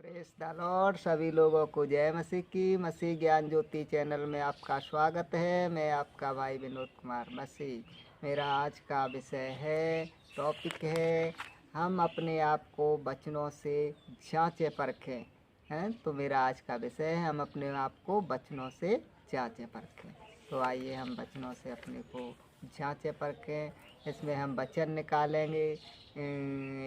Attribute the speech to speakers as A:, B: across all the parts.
A: Press the Lord. सभी लोगों को जय मसीह की। मसीह ज्ञान ज्योति चैनल में आपका स्वागत है। मैं आपका भाई विनोद कुमार मसीह। मेरा आज का विषय है, टॉपिक है, हम अपने आप को वचनों से जांचे परखें। हैं तो मेरा आज का विषय है, हम अपने आप को वचनों से जांचे परखें। तो आइए हम वचनों से अपने को जांचे परखें। इसमें हम वचन निकालेंगे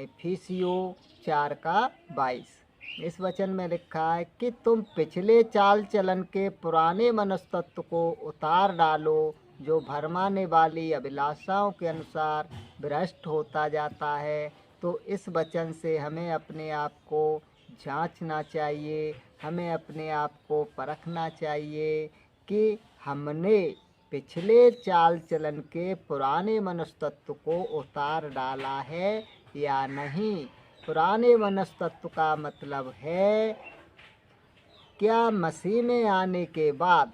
A: इफिसियों 4:22। इस वचन में लिखा है कि तुम पिछले चाल चलन के पुराने मनस्तत्व को उतार डालो, जो भरमाने वाली अभिलाषाओं के अनुसार भ्रष्ट होता जाता है। तो इस वचन से हमें अपने आप को जांचना चाहिए, हमें अपने आप को परखना चाहिए कि हमने पिछले चाल चलन के पुराने मनस्तत्व को उतार डाला है या नहीं। पुराने मनस्तत्व का मतलब है, क्या मसीह में आने के बाद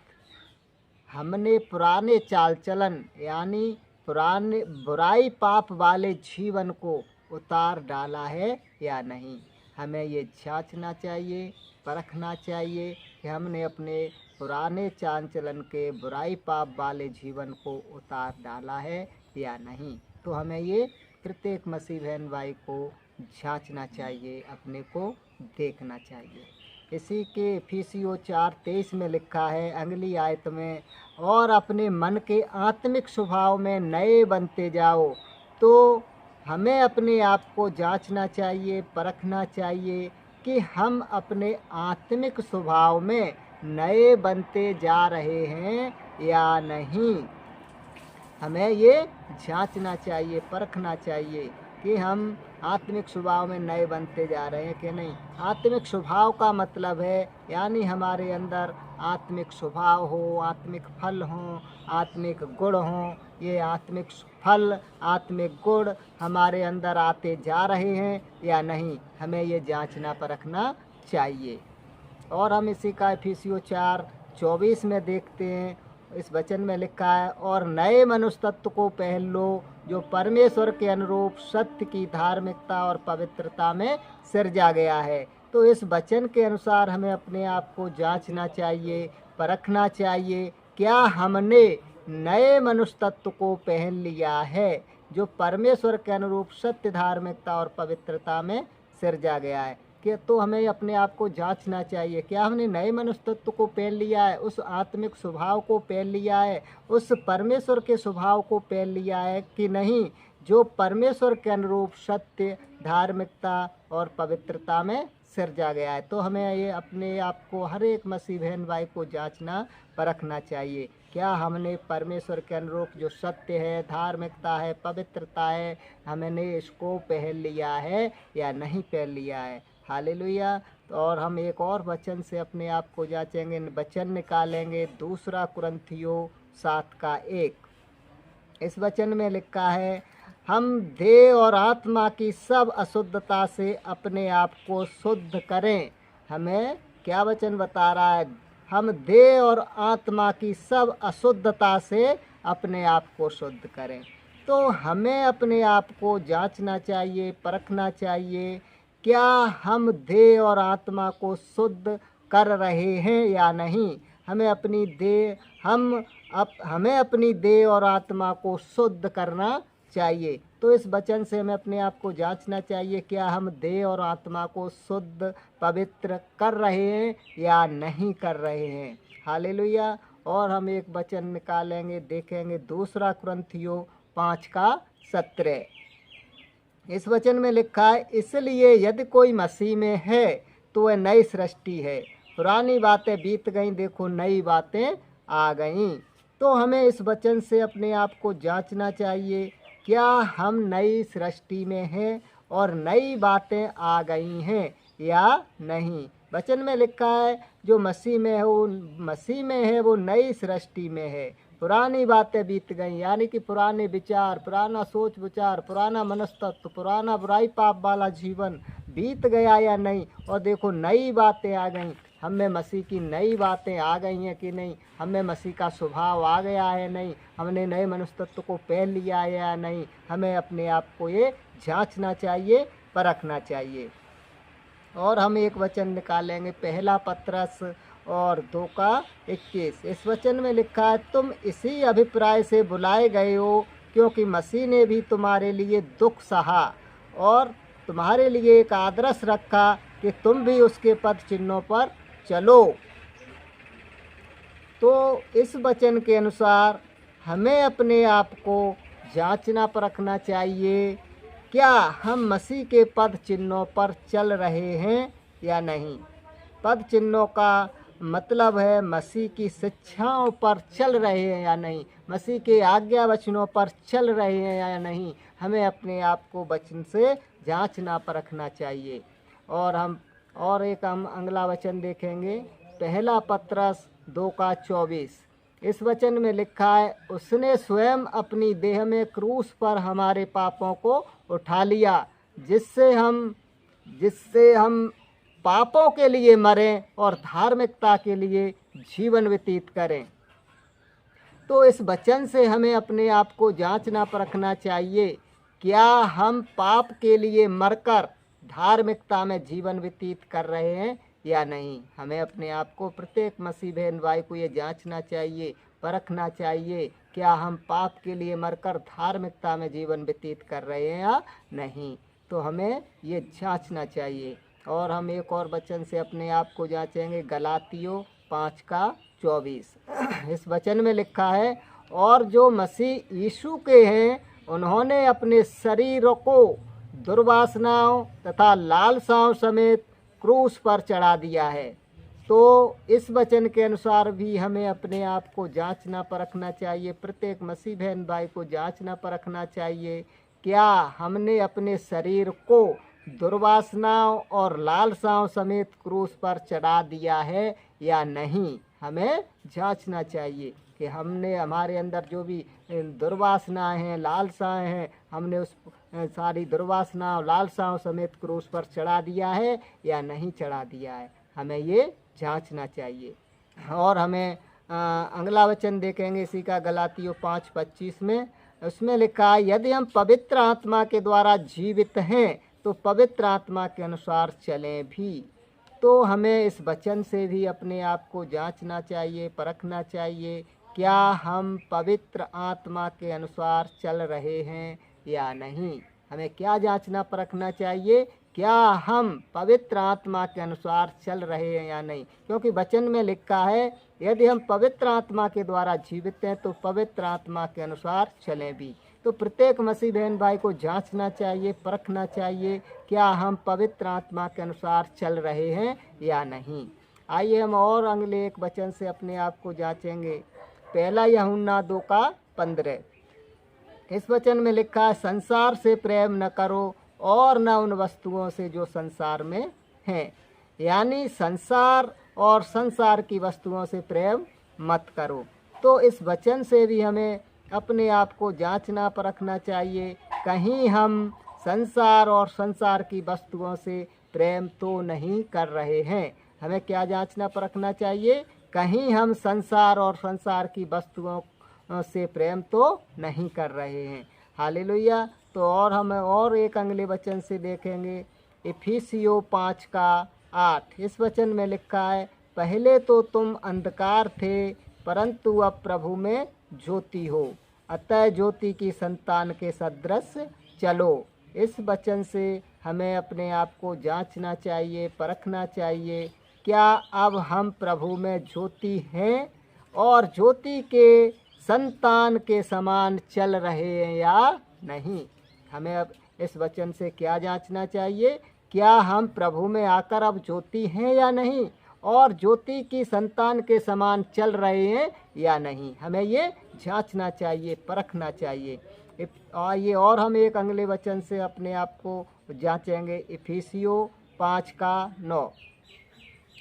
A: हमने पुराने चाल चलन यानी पुराने बुराई पाप वाले जीवन को उतार डाला है या नहीं। हमें ये जांचना चाहिए, परखना चाहिए कि हमने अपने पुराने चाल चलन के बुराई पाप वाले जीवन को उतार डाला है या नहीं। तो हमें ये प्रत्येक मसीह बहन भाई को जांचना चाहिए, अपने को देखना चाहिए। इसी के इफिसियों 4:23 में लिखा है अगली आयत में, और अपने मन के आत्मिक स्वभाव में नए बनते जाओ। तो हमें अपने आप को जांचना चाहिए, परखना चाहिए कि हम अपने आत्मिक स्वभाव में नए बनते जा रहे हैं या नहीं। हमें ये जांचना चाहिए, परखना चाहिए कि हम आत्मिक स्वभाव में नए बनते जा रहे हैं कि नहीं। आत्मिक स्वभाव का मतलब है यानी हमारे अंदर आत्मिक स्वभाव हो, आत्मिक फल हों, आत्मिक गुण हों। ये आत्मिक फल, आत्मिक गुण हमारे अंदर आते जा रहे हैं या नहीं, हमें ये जांचना परखना चाहिए। और हम इसी का इफिसियों 4:24 में देखते हैं। इस वचन में लिखा है, और नए मनुष्य तत्व को पहन लो, जो परमेश्वर के अनुरूप सत्य की धार्मिकता और पवित्रता में सिरजा गया है। तो इस वचन के अनुसार हमें अपने आप को जांचना चाहिए, परखना चाहिए, क्या हमने नए मनुष्य तत्व को पहन लिया है, जो परमेश्वर के अनुरूप सत्य, धार्मिकता और पवित्रता में सिरजा गया है। कि तो हमें अपने आप को जांचना चाहिए, क्या हमने नए मनुष्य तत्व को पहन लिया है, उस आत्मिक स्वभाव को पहन लिया है, उस परमेश्वर के स्वभाव को पहन लिया है कि नहीं, जो परमेश्वर के अनुरूप सत्य, धार्मिकता और पवित्रता में सिरजा गया है। तो हमें ये अपने आप को, हर एक मसीह बहन भाई को जांचना परखना चाहिए, क्या हमने परमेश्वर के अनुरूप जो सत्य है, धार्मिकता है, पवित्रता है, हमने इसको पहन लिया है या नहीं पहन लिया है। हालेलुया। तो और हम एक और वचन से अपने आप को जांचेंगे, वचन निकालेंगे 2 कुरिन्थियों 7:1। इस वचन में लिखा है, हम देह और आत्मा की सब अशुद्धता से अपने आप को शुद्ध करें। हमें क्या वचन बता रहा है, हम देह और आत्मा की सब अशुद्धता से अपने आप को शुद्ध करें। तो हमें अपने आप को जांचना चाहिए, परखना चाहिए, क्या हम देह और आत्मा को शुद्ध कर रहे हैं या नहीं। हमें अपनी देह और आत्मा को शुद्ध करना चाहिए। तो इस वचन से हमें अपने आप को जांचना चाहिए, क्या हम देह और आत्मा को शुद्ध, पवित्र कर रहे हैं या नहीं कर रहे हैं। हालेलुया। और हम एक वचन निकालेंगे, देखेंगे 2 कुरिन्थियों 5:17। इस वचन में लिखा है, इसलिए यदि कोई मसीह में है तो वह नई सृष्टि है, पुरानी बातें बीत गईं, देखो नई बातें आ गईं। तो हमें इस वचन से अपने आप को जांचना चाहिए, क्या हम नई सृष्टि में हैं और नई बातें आ गई हैं या नहीं। वचन में लिखा है, जो मसीह में है वो नई सृष्टि में है, पुरानी बातें बीत गई, यानी कि पुराने विचार, पुराना सोच विचार, पुराना मनस्तत्व, पुराना बुराई पाप वाला जीवन बीत गया या नहीं, और देखो नई बातें आ गई। हम में मसीह की नई बातें आ गई हैं कि नहीं, हम में मसीह का स्वभाव आ गया है नहीं, हमने नए मनुष्य तत्व को पहन लिया है या नहीं। हमें अपने आप को ये जांचना चाहिए, परखना चाहिए। और हम एक वचन निकालेंगे, पहला पत्रस और 2 का 21। इस वचन में लिखा है, तुम इसी अभिप्राय से बुलाए गए हो, क्योंकि मसीह ने भी तुम्हारे लिए दुख सहा और तुम्हारे लिए एक आदर्श रखा कि तुम भी उसके पद चिन्हों पर चलो। तो इस वचन के अनुसार हमें अपने आप को जांचना परखना चाहिए, क्या हम मसीह के पद चिन्हों पर चल रहे हैं या नहीं। पद चिन्हों का मतलब है मसीह की शिक्षाओं पर चल रहे हैं या नहीं, मसीह के आज्ञा वचनों पर चल रहे हैं या नहीं। हमें अपने आप को वचन से जांचना परखना चाहिए। और हम अगला वचन देखेंगे, पहला पत्रस 2 का 24। इस वचन में लिखा है, उसने स्वयं अपनी देह में क्रूस पर हमारे पापों को उठा लिया, जिससे हम पापों के लिए मरें और धार्मिकता के लिए जीवन व्यतीत करें। तो इस वचन से हमें अपने आप को जांचना परखना चाहिए, क्या हम पाप के लिए मरकर धार्मिकता में जीवन व्यतीत कर रहे हैं या नहीं। हमें अपने आप को, प्रत्येक मसीह बहन भाई को ये जांचना चाहिए, परखना चाहिए, क्या हम पाप के लिए मरकर धार्मिकता में जीवन व्यतीत कर रहे हैं या नहीं। तो हमें ये जांचना चाहिए। और हम एक और वचन से अपने आप को जांचेंगे, गलातियों 5 का 24। इस वचन में लिखा है, और जो मसीह यीशु के हैं उन्होंने अपने शरीर को दुर्वासनाओं तथा लालसाओं समेत क्रूस पर चढ़ा दिया है। तो इस वचन के अनुसार भी हमें अपने आप को जांचना परखना चाहिए, प्रत्येक मसीह बहन भाई को जांचना परखना चाहिए, क्या हमने अपने शरीर को दुर्वासनाओं और लालसाओं समेत क्रूस पर चढ़ा दिया है या नहीं। हमें जांचना चाहिए कि हमने, हमारे अंदर जो भी दुर्वासनाएं हैं, लालसाएं हैं, हमने उस सारी दुर्वासनाओं लालसाओं समेत क्रूस पर चढ़ा दिया है या नहीं चढ़ा दिया है। हमें ये जांचना चाहिए। और हमें अगला वचन देखेंगे इसी का, गलातियों 5:25 में। उसमें लिखा है, यदि हम पवित्र आत्मा के द्वारा जीवित हैं तो पवित्र आत्मा के अनुसार चलें भी। तो हमें इस वचन से भी अपने आप को जांचना चाहिए, परखना चाहिए, क्या हम पवित्र आत्मा के अनुसार चल रहे हैं या नहीं। हमें क्या जांचना परखना चाहिए, क्या हम पवित्र आत्मा के अनुसार चल रहे हैं या नहीं। क्योंकि वचन में लिखा है, यदि हम पवित्र आत्मा के द्वारा जीवित हैं तो पवित्र आत्मा के अनुसार चलें भी। तो प्रत्येक मसीह बहन भाई को जांचना चाहिए, परखना चाहिए, क्या हम पवित्र आत्मा के अनुसार चल रहे हैं या नहीं। आइए हम और अगले एक वचन से अपने आप को जांचेंगे, पहला यूहन्ना 2 का 15। इस वचन में लिखा है, संसार से प्रेम न करो और न उन वस्तुओं से जो संसार में हैं। यानी संसार और संसार की वस्तुओं से प्रेम मत करो। तो इस वचन से भी हमें अपने आप को जांचना परखना चाहिए, कहीं हम संसार और संसार की वस्तुओं से प्रेम तो नहीं कर रहे हैं। हमें क्या जांचना परखना चाहिए, कहीं हम संसार और संसार की वस्तुओं से प्रेम तो नहीं कर रहे हैं। हालेलुया। तो और हम और एक अगले वचन से देखेंगे, इफिसियों 5 का 8। इस वचन में लिखा है, पहले तो तुम अंधकार थे परंतु अब प्रभु में ज्योति हो, अतः ज्योति की संतान के सदृश चलो। इस वचन से हमें अपने आप को जांचना चाहिए, परखना चाहिए, क्या अब हम प्रभु में ज्योति हैं और ज्योति के संतान के समान चल रहे हैं या नहीं। हमें अब इस वचन से क्या जांचना चाहिए, क्या हम प्रभु में आकर अब ज्योति हैं या नहीं और ज्योति की संतान के समान चल रहे हैं या नहीं। हमें ये जांचना चाहिए, परखना चाहिए। ये और हम एक अगले वचन से अपने आप को जांचेंगे, इफिसियों 5 का 9।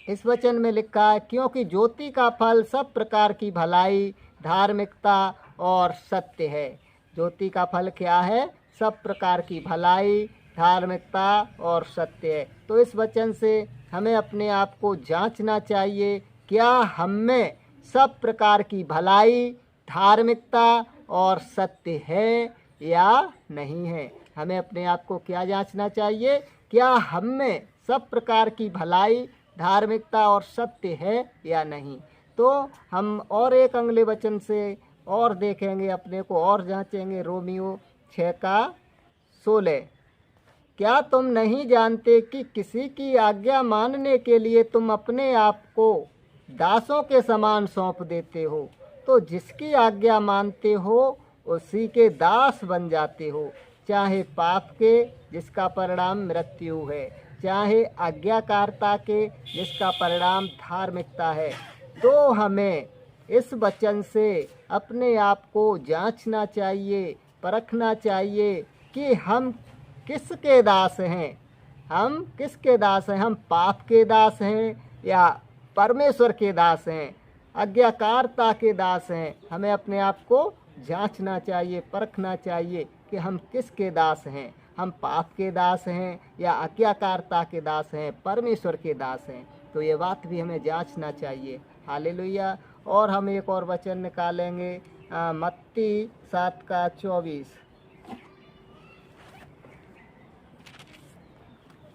A: इस वचन में लिखा है, क्योंकि ज्योति का फल सब प्रकार की भलाई, धार्मिकता और सत्य है। ज्योति का फल क्या है, सब प्रकार की भलाई, धार्मिकता और सत्य है। तो इस वचन से हमें अपने आप को जांचना चाहिए, क्या हम में सब प्रकार की भलाई, धार्मिकता और सत्य है या नहीं है। हमें अपने आप को क्या जांचना चाहिए, क्या हम में सब प्रकार की भलाई, धार्मिकता और सत्य है या नहीं। तो हम और एक अगले वचन से और देखेंगे, अपने को और जांचेंगे। रोमियो 6:16, क्या तुम नहीं जानते कि किसी की आज्ञा मानने के लिए तुम अपने आप को दासों के समान सौंप देते हो, तो जिसकी आज्ञा मानते हो उसी के दास बन जाते हो, चाहे पाप के जिसका परिणाम मृत्यु है, चाहे आज्ञाकारिता के जिसका परिणाम धार्मिकता है। तो हमें इस वचन से अपने आप को जांचना चाहिए, परखना चाहिए कि हम किसके दास हैं। हम किसके दास हैं? हम पाप के दास हैं या परमेश्वर के दास हैं, आज्ञाकारिता के दास हैं? हमें अपने आप को जांचना चाहिए, परखना चाहिए कि हम किसके दास हैं। हम पाप के दास हैं या आज्ञाकारिता के दास हैं, परमेश्वर के दास हैं। तो ये बात भी हमें जांचना चाहिए। हालेलुया। और हम एक और वचन निकालेंगे, मत्ती 7:24।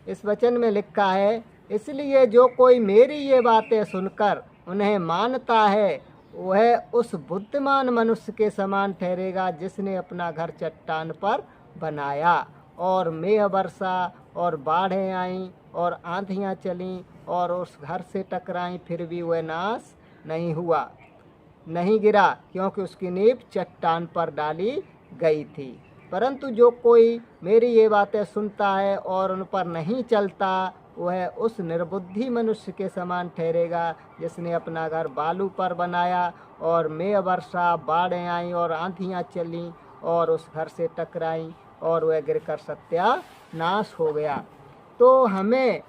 A: इस वचन में लिखा है, इसलिए जो कोई मेरी ये बातें सुनकर उन्हें मानता है वह उस बुद्धिमान मनुष्य के समान ठहरेगा जिसने अपना घर चट्टान पर बनाया, और मेघ वर्षा और बाढ़ें आईं और आंधियां चलीं और उस घर से टकराईं, फिर भी वह नाश नहीं हुआ, नहीं गिरा, क्योंकि उसकी नींव चट्टान पर डाली गई थी। परंतु जो कोई मेरी ये बातें सुनता है और उन पर नहीं चलता वह उस निर्बुद्धि मनुष्य के समान ठहरेगा जिसने अपना घर बालू पर बनाया, और मेघ वर्षा, बाढ़ें आईं और आंधियां चलीं और उस घर से टकराईं और वह गिरकर सत्यानाश हो गया। तो हमें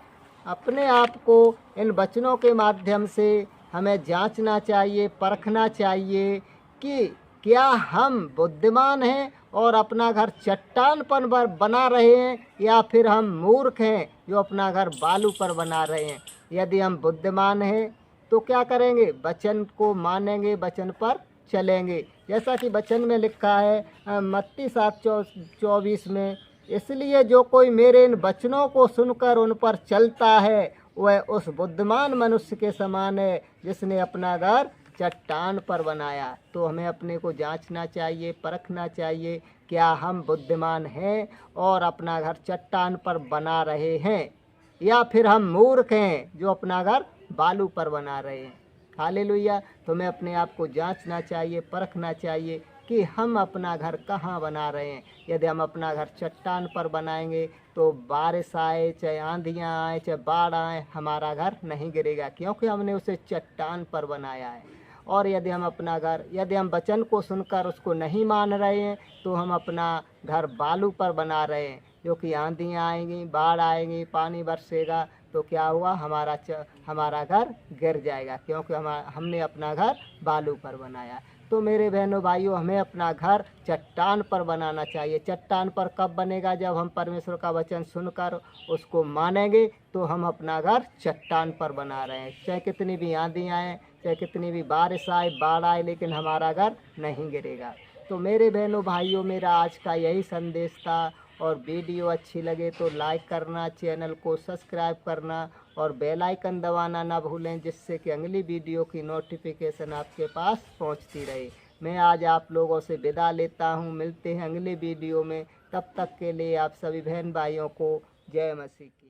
A: अपने आप को इन वचनों के माध्यम से हमें जांचना चाहिए, परखना चाहिए कि क्या हम बुद्धिमान हैं और अपना घर चट्टान पर बना रहे हैं, या फिर हम मूर्ख हैं जो अपना घर बालू पर बना रहे हैं। यदि हम बुद्धिमान हैं तो क्या करेंगे? वचन को मानेंगे, वचन पर चलेंगे। जैसा कि वचन में लिखा है मत्ती 7:24 में, इसलिए जो कोई मेरे इन वचनों को सुनकर उन पर चलता है वह उस बुद्धिमान मनुष्य के समान है जिसने अपना घर चट्टान पर बनाया। तो हमें अपने को जांचना चाहिए, परखना चाहिए, क्या हम बुद्धिमान हैं और अपना घर चट्टान पर बना रहे हैं, या फिर हम मूर्ख हैं जो अपना घर बालू पर बना रहे हैं। हालेलुया। तो हमें अपने आप को जांचना चाहिए, परखना चाहिए कि हम अपना घर कहाँ बना रहे हैं। यदि हम अपना घर चट्टान पर बनाएंगे तो बारिश आए, चाहे आंधियाँ आए, चाहे बाढ़ आए, हमारा घर नहीं गिरेगा, क्योंकि हमने उसे चट्टान पर बनाया है। और यदि हम वचन को सुनकर उसको नहीं मान रहे हैं तो हम अपना घर बालू पर बना रहे हैं, जो कि आंधियाँ आएंगी, बाढ़ आएगी, पानी बरसेगा तो क्या हुआ, हमारा घर गिर जाएगा, क्योंकि हमने अपना घर बालू पर बनाया। तो मेरे बहनों भाइयों, हमें अपना घर चट्टान पर बनाना चाहिए। चट्टान पर कब बनेगा? जब हम परमेश्वर का वचन सुनकर उसको मानेंगे तो हम अपना घर चट्टान पर बना रहे हैं। चाहे कितनी भी आंधी आए, चाहे कितनी भी बारिश आए, बाढ़ आए, लेकिन हमारा घर नहीं गिरेगा। तो मेरे बहनों भाइयों, मेरा आज का यही संदेश था। और वीडियो अच्छी लगे तो लाइक करना, चैनल को सब्सक्राइब करना और बेल आइकन दबाना ना भूलें, जिससे कि अगली वीडियो की नोटिफिकेशन आपके पास पहुंचती रहे। मैं आज आप लोगों से विदा लेता हूं। मिलते हैं अगले वीडियो में। तब तक के लिए आप सभी बहन भाइयों को जय मसीह की।